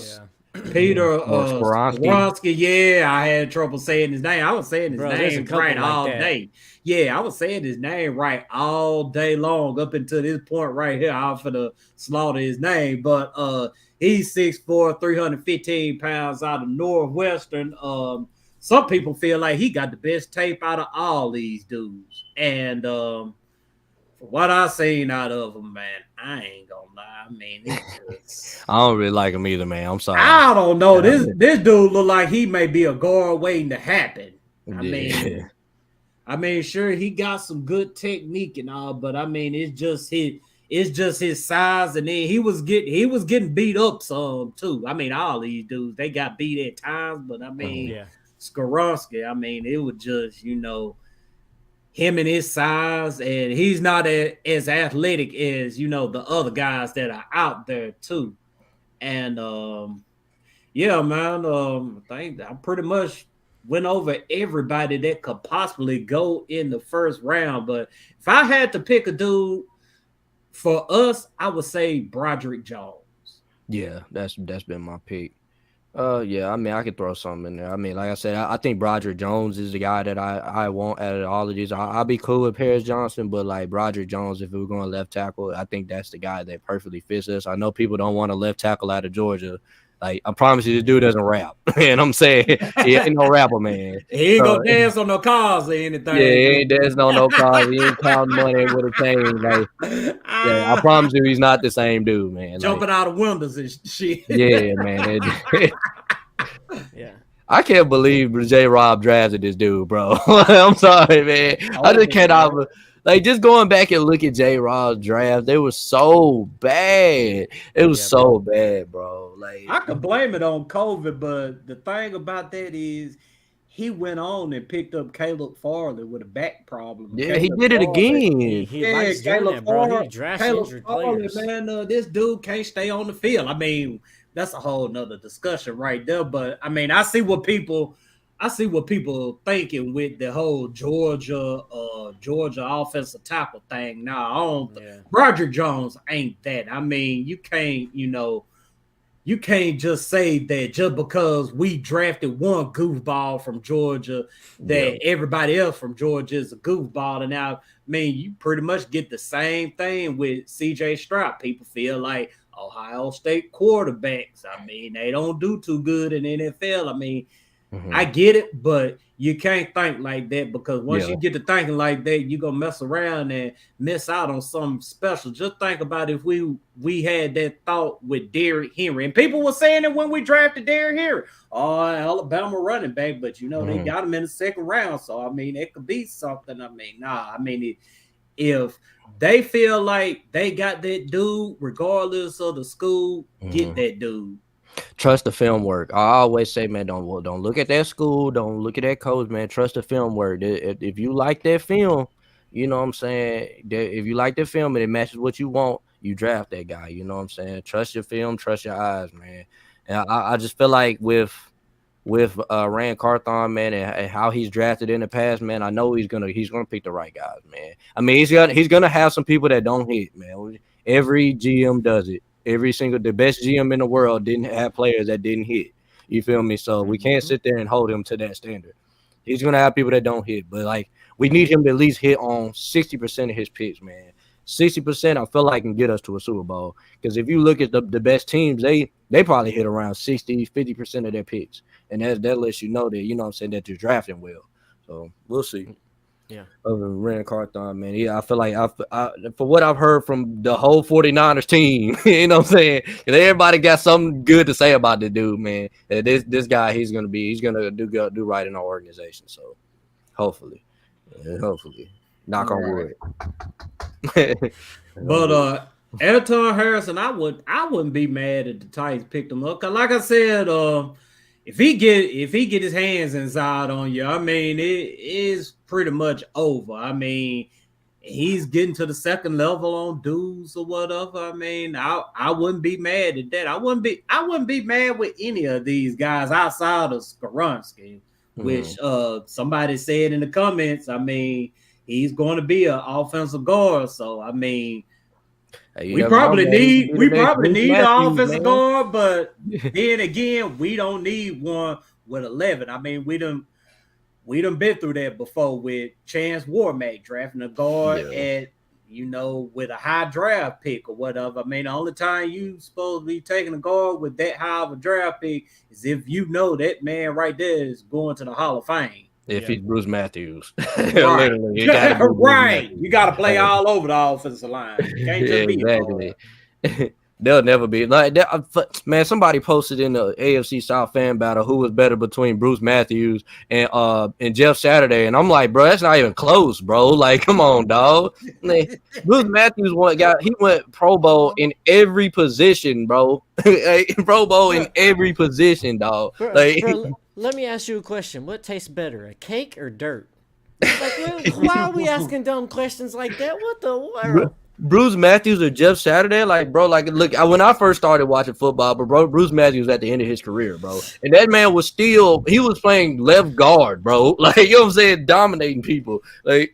Yeah, Peter Skoronski. Skoronsky. Yeah, I had trouble saying his name. I was saying his Bro, there's a name right couple like all that. day. Yeah, I was saying his name right all day long up until this point right here. I'm finna slaughter his name. But he's 6'4", 315 pounds out of Northwestern. Some people feel like he got the best tape out of all these dudes. And from what I seen out of him, man, I ain't gonna lie. I mean, it's just I don't really like him either, man. I'm sorry. I don't know. Yeah, This dude look like he may be a guard waiting to happen. I yeah. mean, sure he got some good technique and all, but I mean, it's just his size, and then he was getting beat up some too. I mean, all these dudes they got beat at times, but I Mhm. mean, Yeah. Skoronsky, I mean, it was just him and his size, and he's not as athletic as the other guys that are out there too. And yeah, man. I think I pretty much went over everybody that could possibly go in the first round. But if I had to pick a dude For us, I would say Broderick Jones. Yeah, that's been my pick. Yeah, I mean, I could throw something in there. I mean, like I said, I think Broderick Jones is the guy that I want out of all of these. I'll be cool with Paris Johnson, but like Broderick Jones, if we were going left tackle, I think that's the guy that perfectly fits us. I know people don't want a left tackle out of Georgia. Like, I promise you, this dude doesn't rap. And I'm saying, he ain't no rapper, man. He ain't gonna dance on no cars or anything. Yeah, he ain't dancing on no cars. He ain't counting money with a chain. Like, yeah, I promise you, he's not the same dude, man. Jumping like, out of windows and shit. Yeah, man. Yeah. I can't believe J. Rob drafted this dude, bro. I'm sorry, man. I just cannot. Like, just going back and look at J. Rob's draft, they were so bad. It was so bad, bro. Like, I could blame it on COVID, but the thing about that is he went on and picked up Caleb Farley with a back problem. Yeah, he did it again. He likes doing that, bro. He drafts injured players. Man, this dude can't stay on the field. I mean, that's a whole nother discussion right there. But I mean, I see what people thinking with the whole Georgia offensive tackle thing. Now, I don't. Broderick Jones ain't that. I mean, you can't just say that just because we drafted one goofball from Georgia that everybody else from Georgia is a goofball. And now, I mean, you pretty much get the same thing with C.J. Stroud. People feel like Ohio State quarterbacks, I mean, they don't do too good in the NFL. I mean, I get it, but you can't think like that because once you get to thinking like that, you're gonna mess around and miss out on something special. Just think about if we had that thought with Derrick Henry, and people were saying it when we drafted Derrick Henry. Oh, Alabama running back, but they got him in the second round, so I mean, it could be something. I mean, I mean, if they feel like they got that dude, regardless of the school, get that dude. Trust the film work. I always say, man, don't look at that school, don't look at that coach, man. Trust the film work. If you like that film, you know what I'm saying? If you like the film and it matches what you want, you draft that guy. You know what I'm saying? Trust your film, trust your eyes, man. And I just feel like with Rand Carthon, man, and how he's drafted in the past, man, I know he's gonna pick the right guys, man. I mean, he's gonna have some people that don't hit, man. Every GM does it. The best GM in the world didn't have players that didn't hit. You feel me? So we can't sit there and hold him to that standard. He's gonna have people that don't hit, but like we need him to at least hit on 60% of his picks, man. 60%, I feel like can get us to a Super Bowl. Because if you look at the best teams, they probably hit around 60, 50% of their picks. And that lets you know that, you know what I'm saying, that you're drafting well. So we'll see. Yeah. Other than Rand Carthon, man. Yeah, I feel like I for what I've heard from the whole 49ers team, you know what I'm saying? Everybody got something good to say about the dude, man. This guy, he's gonna do right in our organization. So hopefully. Knock on wood. But Anton Harrison, I wouldn't be mad if the Titans picked him up. Cause like I said, if he get his hands inside on you, I mean, it is pretty much over. I mean, he's getting to the second level on dudes or whatever. I mean, I wouldn't be mad at that. I wouldn't be mad with any of these guys outside of Skoronski, which somebody said in the comments. I mean, he's going to be an offensive guard. So I mean, we probably need an offensive guard, but then again, we don't need one with 11. I mean, we done been through that before with Chance Warmack drafting a guard at with a high draft pick or whatever. I mean, the only time you supposed to be taking a guard with that high of a draft pick is if you know that man right there is going to the Hall of Fame. If he's Bruce Matthews. Right. You got to play all over the offensive line. You can't just be exactly. They'll never be like that. Man, somebody posted in the AFC South fan battle who was better between Bruce Matthews and Jeff Saturday, and I'm like, bro, that's not even close, bro. Like, come on, dog. Bruce Matthews went Pro Bowl in every position, bro. Pro Bowl in every position, dog. Bro, let me ask you a question. What tastes better, a cake or dirt? Like, why are we asking dumb questions like that? What the world? Bruce Matthews or Jeff Saturday, like, bro, like, look, when I first started watching football, but bro, Bruce Matthews was at the end of his career, bro, and that man was playing left guard, bro, like, you know what I'm saying, dominating people, like,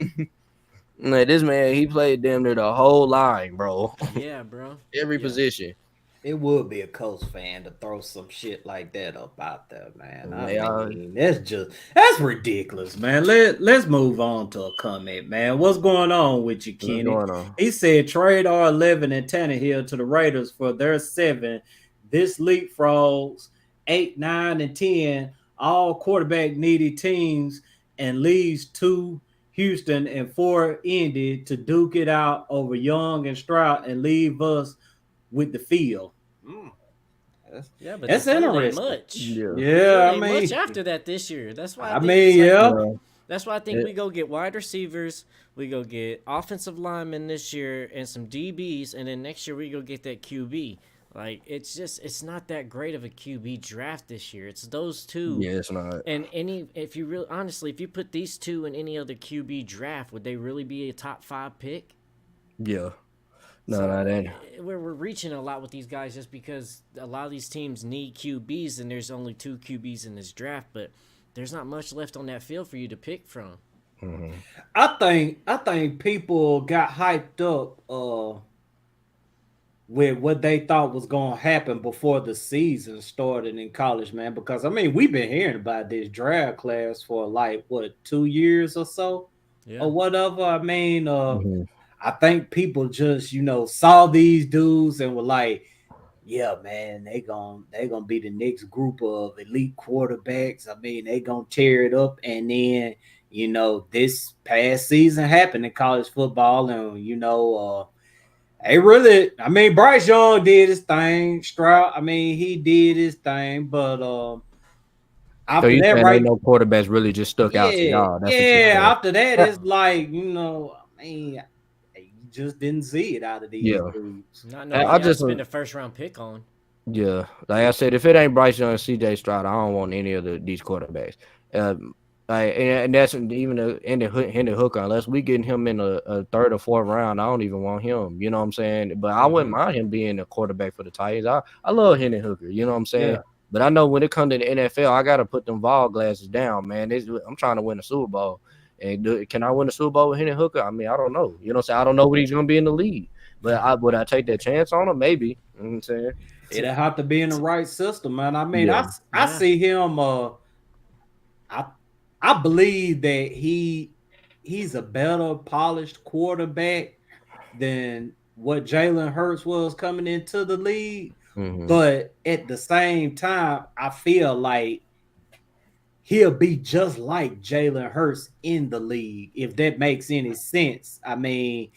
Man, this man, he played damn near the whole line, bro. Yeah, bro. Every Yeah. position. It would be a Colts fan to throw some shit like that up out there, man. I Man, mean, that's ridiculous, man. Let's move on to a comment, man. What's going on with you, what's Kenny? going on? He said trade R11 and Tannehill to the Raiders for their 7. This leapfrogs 8, 9, and 10, all quarterback needy teams, and leaves 2 Houston and 4 Indy to duke it out over Young and Stroud and leave us with the field. Mm, Yeah, but the that's field ain't interesting. much. Yeah. The field Yeah, I ain't much mean, after that this year. That's why I I think it's mean, like yeah. Yeah. that's why I think It- we go get wide receivers, we go get offensive linemen this year and some DBs, and then next year we go get that QB. Like it's not that great of a QB draft this year. It's those two. Yeah, it's not. And if you really honestly, if you put these two in any other QB draft, would they really be a top 5 pick? Yeah. No, So, not that. we're reaching a lot with these guys just because a lot of these teams need QBs and there's only 2 QBs in this draft, but there's not much left on that field for you to pick from. Mm-hmm. I think people got hyped up with what they thought was going to happen before the season started in college, man. Because I mean, we've been hearing about this draft class for like what 2 years or so, Yeah. or whatever. I mean, Mm-hmm. I think people just saw these dudes and were like, yeah, man, they gonna be the next group of elite quarterbacks. I mean, they gonna tear it up. And then this past season happened in college football, and they really, I mean, Bryce Young did his thing. Stroud, I mean, he did his thing, but So after you that, saying ain't right? no quarterbacks really just stuck out to Yeah, y'all? That's what you're yeah. saying. After that, it's like I mean, you just didn't see it out of these Yeah. dudes. Not I knowing you got to just spend a first round pick on. Yeah, like I said, if it ain't Bryce Young, C.J. Stroud, I don't want any of these quarterbacks. And that's even Hendon Hooker. Unless we getting him in a third or fourth round, I don't even want him. You know what I'm saying? But I wouldn't mind him being a quarterback for the Titans. I love Hendon Hooker. You know what I'm saying? Yeah. But I know when it comes to the NFL, I gotta put them Vol glasses down, man. I'm trying to win a Super Bowl, and can I win a Super Bowl with Hendon Hooker? I mean, I don't know. You know what I'm saying? I don't know what he's gonna be in the league, but would I take that chance on him? Maybe. You know what I'm saying? It'll have to be in the right system, man. I mean, Yeah. I see him. I believe that he's a better polished quarterback than what Jalen Hurts was coming into the league. Mm-hmm. But at the same time, I feel like he'll be just like Jalen Hurts in the league, if that makes any sense. I mean,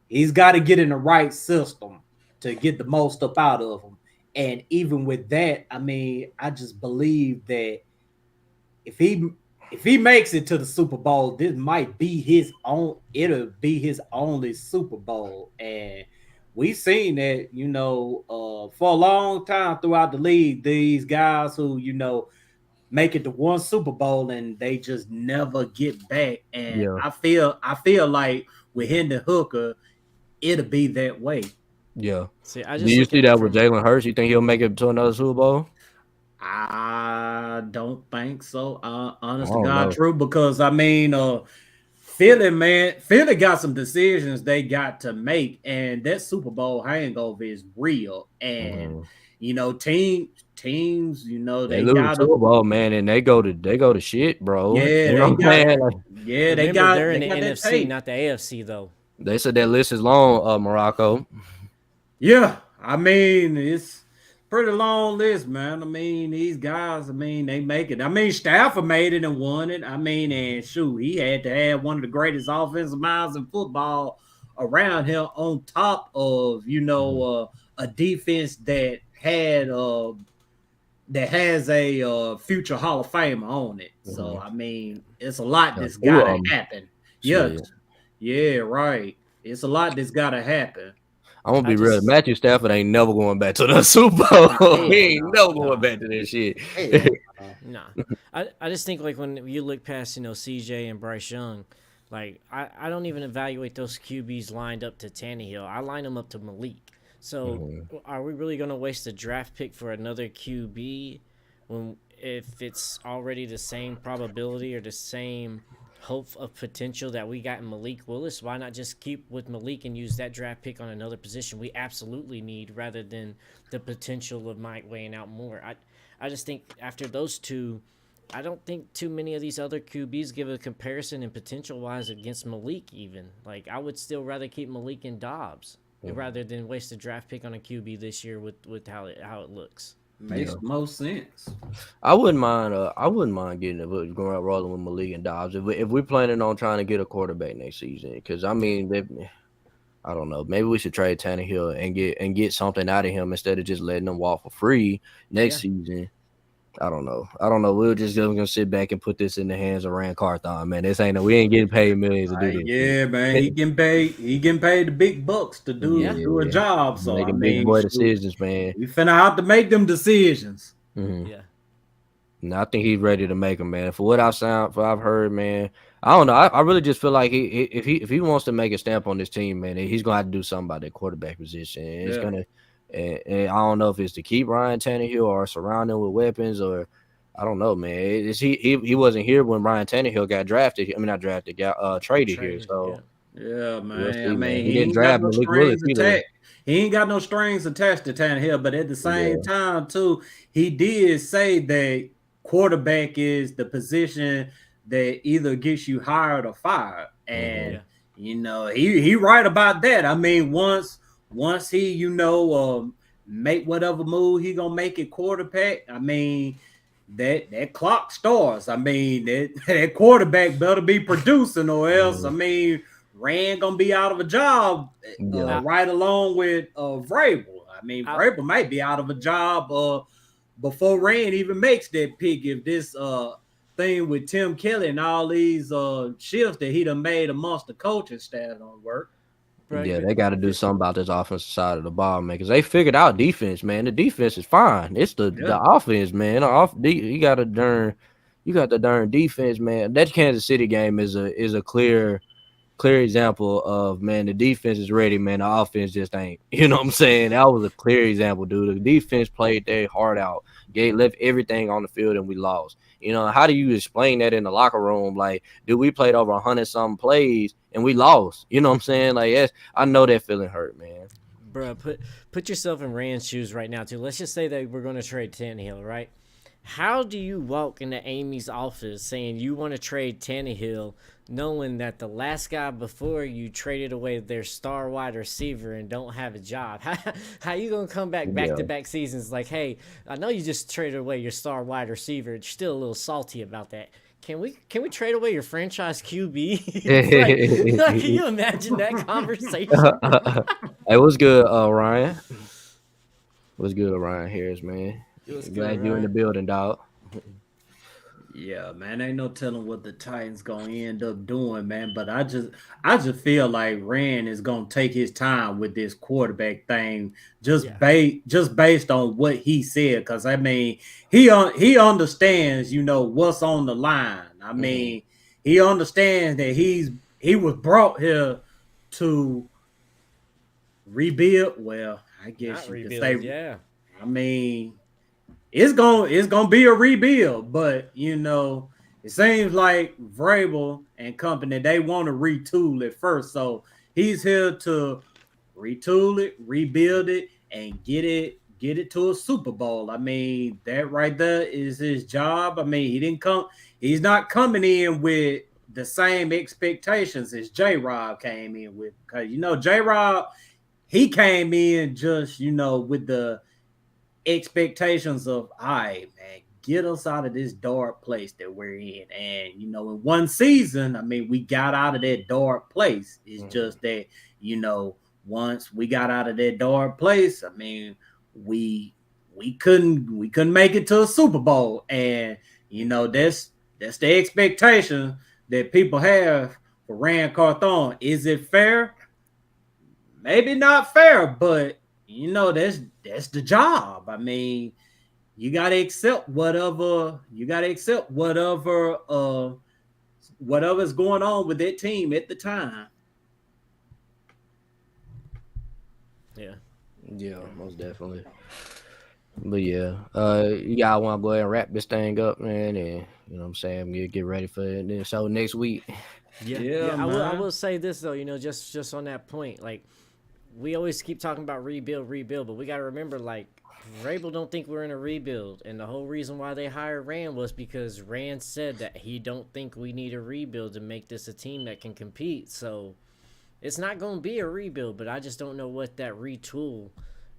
he's got to get in the right system to get the most up out of him. And even with that, I mean, I just believe that if he makes it to the Super Bowl, this might be his own. It'll be his only Super Bowl, and we've seen that for a long time throughout the league. These guys who make it to one Super Bowl and they just never get back. And Yeah. I feel like with Hendon Hooker, it'll be that way. Yeah. See, I Do just you look see at it that with from Jalen Hurts? You think he'll make it to another Super Bowl? I don't think so. Honest I to don't God, know. true. Because I mean, Philly got some decisions they got to make, and that Super Bowl hangover is real. And teams, They they lose the got to. Super Bowl, man, and they go to shit, bro. Yeah, You know what I'm saying? Like, Yeah, remember they're in they the got that NFC, tape. not the AFC though. they said that list is long, Morocco. Yeah, I mean, it's pretty long list, man. I mean, these guys, I mean, they make it. I mean, Stafford made it and won it. I mean, and shoot, he had to have one of the greatest offensive minds in football around him on top of, a defense that has a future Hall of Famer on it. So, I mean, it's a lot that's got to happen. Yeah, Shit. yeah, right. It's a lot that's got to happen. I'm gonna be I real. just- Matthew Stafford ain't never going back to the Super Bowl. Hell He ain't never no. going back to that shit. Hell no. Nah, I just think like when you look past CJ and Bryce Young, like I don't even evaluate those QBs lined up to Tannehill. I line them up to Malik. So are we really gonna waste a draft pick for another QB if it's already the same probability or the same hope of potential that we got in Malik Willis, why not just keep with Malik and use that draft pick on another position we absolutely need rather than the potential of Mike weighing out more? I just think after those two, I don't think too many of these other QBs give a comparison in potential wise against Malik even. Like I would still rather keep Malik and Dobbs rather than waste a draft pick on a QB this year with how it looks. Makes most sense. I wouldn't mind. I wouldn't mind getting going out rolling with Malik and Dobbs if we're planning on trying to get a quarterback next season. Because I mean, I don't know. Maybe we should trade Tannehill and get something out of him instead of just letting him walk for free next season. I don't know. We're just gonna sit back and put this in the hands of Rand Carthon, man. We ain't getting paid millions to do this. Yeah, man. He getting paid. He getting paid the big bucks to do a job. So making big boy decisions, man. We finna have to make them decisions. Mm-hmm. Yeah. And I think he's ready to make them, man. For what I've heard, man. I don't know. I really just feel like if he wants to make a stamp on this team, man, he's gonna have to do something about that quarterback position. And it's gonna. And I don't know if it's to keep Ryan Tannehill or surround him with weapons, or I don't know, man. He wasn't here when Ryan Tannehill got drafted. I mean, not drafted, got traded here. So yeah, man. We'll see, I mean, man. he ain't got no strings attached. He ain't got no strings attached to Tannehill, but at the same time, too, he did say that quarterback is the position that either gets you hired or fired, and you know he right about that. I mean, once he, make whatever move he gonna make at quarterback, I mean, that clock starts. I mean, that quarterback better be producing or else, I mean, Rand gonna be out of a job right along with Vrabel. I mean, Vrabel might be out of a job before Rand even makes that pick if this thing with Tim Kelly and all these shifts that he done made amongst the coaching staff don't work. Right. Yeah, they got to do something about this offensive side of the ball, man, because they figured out defense, man. The defense is fine. It's the offense, man. You got the darn defense, man. That Kansas City game is a clear example of, man, the defense is ready, man. The offense just ain't. You know what I'm saying? That was a clear example, dude. The defense played their heart out. Left everything on the field, and we lost. You know, how do you explain that in the locker room? Like, dude, we played over 100-something plays, and we lost. You know what I'm saying? Like, yes, I know that feeling hurt, man. Bro, put yourself in Rand's shoes right now, too. Let's just say that we're going to trade Tannehill, right? How do you walk into Amy's office saying you want to trade Tannehill, knowing that the last guy before you traded away their star wide receiver and don't have a job? How you gonna come back-to-back seasons like, hey, I know you just traded away your star wide receiver. You're still a little salty about that. Can we trade away your franchise QB? like, can you imagine that conversation? Hey, what's good, Ryan? What's good, Ryan Harris, man? Glad you in the building, dog. Yeah, man, ain't no telling what the Titans gonna end up doing, man. But I just feel like Rand is gonna take his time with this quarterback thing, just based on what he said. Because I mean, he understands, what's on the line. I mean, he understands that he was brought here to rebuild. Well, I guess you could say, I mean. It's gonna be a rebuild, but it seems like Vrabel and company, they want to retool it first. So he's here to retool it, rebuild it, and get it to a Super Bowl. I mean, that right there is his job. I mean, he's not coming in with the same expectations as J-Rob came in with. Because J-Rob, he came in just, with the expectations of, all right, man, get us out of this dark place that we're in. And in one season, I mean, we got out of that dark place. It's just that once we got out of that dark place, I mean, we couldn't make it to a Super Bowl. And that's the expectation that people have for Rand Carthon. Is it fair? Maybe not fair, but that's the job. I mean, you gotta accept whatever's going on with that team at the time. Yeah, most definitely. But yeah, y'all want to go ahead and wrap this thing up, man, and you know what I'm saying, get ready for the show next week. Yeah, Yeah, I man. will say this though, just on that point, like we always keep talking about rebuild, but we got to remember, like, Vrabel don't think we're in a rebuild, and the whole reason why they hired Rand was because Rand said that he don't think we need a rebuild to make this a team that can compete. So it's not going to be a rebuild, but I just don't know what that retool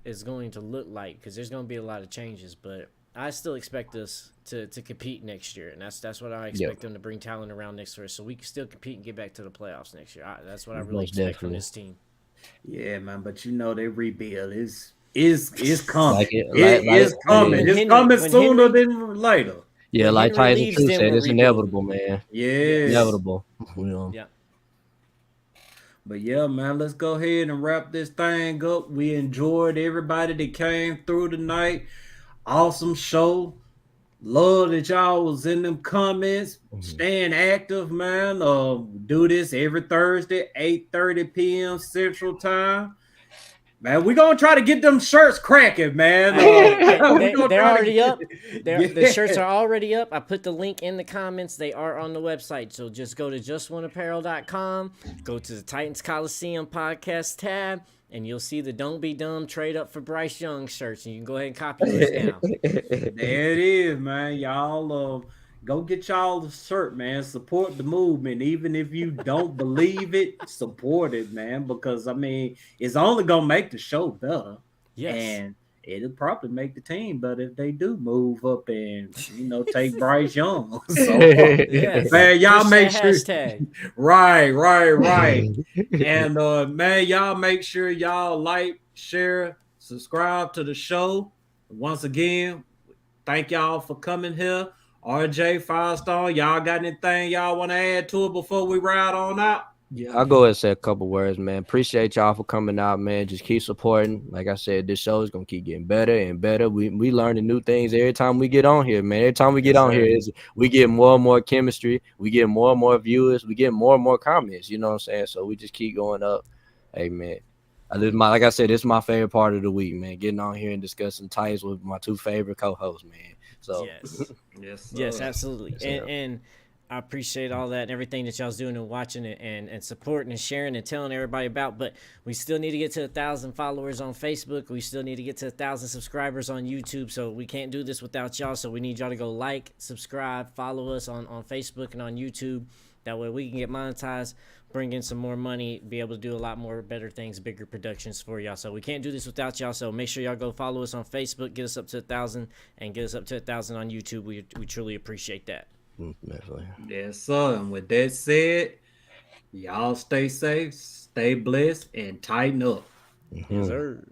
is going to look like because there's going to be a lot of changes. But I still expect us to compete next year, and that's what I Yep, expect them to bring talent around next year, so we can still compete and get back to the playoffs next year. That's what I really most expect from definitely. this team. Yeah, man. But their rebuild is coming. Like it, It like is coming. It's coming When sooner Henry than later. yeah, when like Henry Tyson leaves, too then said, we're it's rebuilding. inevitable, man. Yes. Yes. Inevitable. You know. Yeah. But yeah, man, let's go ahead and wrap this thing up. We enjoyed everybody that came through tonight. Awesome show. Love that y'all was in them comments. Mhm. Staying active, man. Do this every Thursday, 8:30 p.m. Central Time. Man, we're gonna try to get them shirts cracking, man. Hey, We're gonna they're try to already up. get The shirts yeah. are already up. I put the link in the comments. They are on the website. So just go to justoneapparel.com, go to the Titans Colosseum podcast tab, and you'll see the Don't Be Dumb trade up for Bryce Young shirts. And you can go ahead and copy yours now. There it is, man. Y'all go get y'all the shirt, man. Support the movement. Even if you don't believe it, support it, man. Because I mean, it's only gonna make the show better. Yes. And it'll probably make the team better if they do move up and take Bryce Young. So Yes. man, y'all Push that make sure hashtag. right. And man, y'all make sure y'all like, share, subscribe to the show. Once again, thank y'all for coming here. RJ, Firestone, y'all got anything y'all want to add to it before we ride on out? Yeah, I'll go ahead and say a couple words, man. Appreciate y'all for coming out, man. Just keep supporting. Like I said, this show is gonna keep getting better and better. We learning new things every time we get on here, man. Every time we get Yes, on here, sir. we get more and more chemistry. We get more and more viewers. We get more and more comments. You know what I'm saying? So we just keep going up. Hey, man. Like I said, this is my favorite part of the week, man. Getting on here and discussing Titans with my two favorite co-hosts, man. So Yes. Yes, sir. Yes, absolutely. yeah. And I appreciate all that and everything that y'all's doing and watching it and supporting and sharing and telling everybody about. But we still need to get to 1,000 followers on Facebook. We still need to get to 1,000 subscribers on YouTube. So we can't do this without y'all. So we need y'all to go like, subscribe, follow us on Facebook and on YouTube. That way we can get monetized, bring in some more money, be able to do a lot more better things, bigger productions for y'all. So we can't do this without y'all. So make sure y'all go follow us on Facebook, get us up to 1,000, and get us up to 1,000 on YouTube. We truly appreciate that. Definitely. Yes, sir. And with that said, y'all stay safe, stay blessed, and tighten up. Yes, Mhm. sir.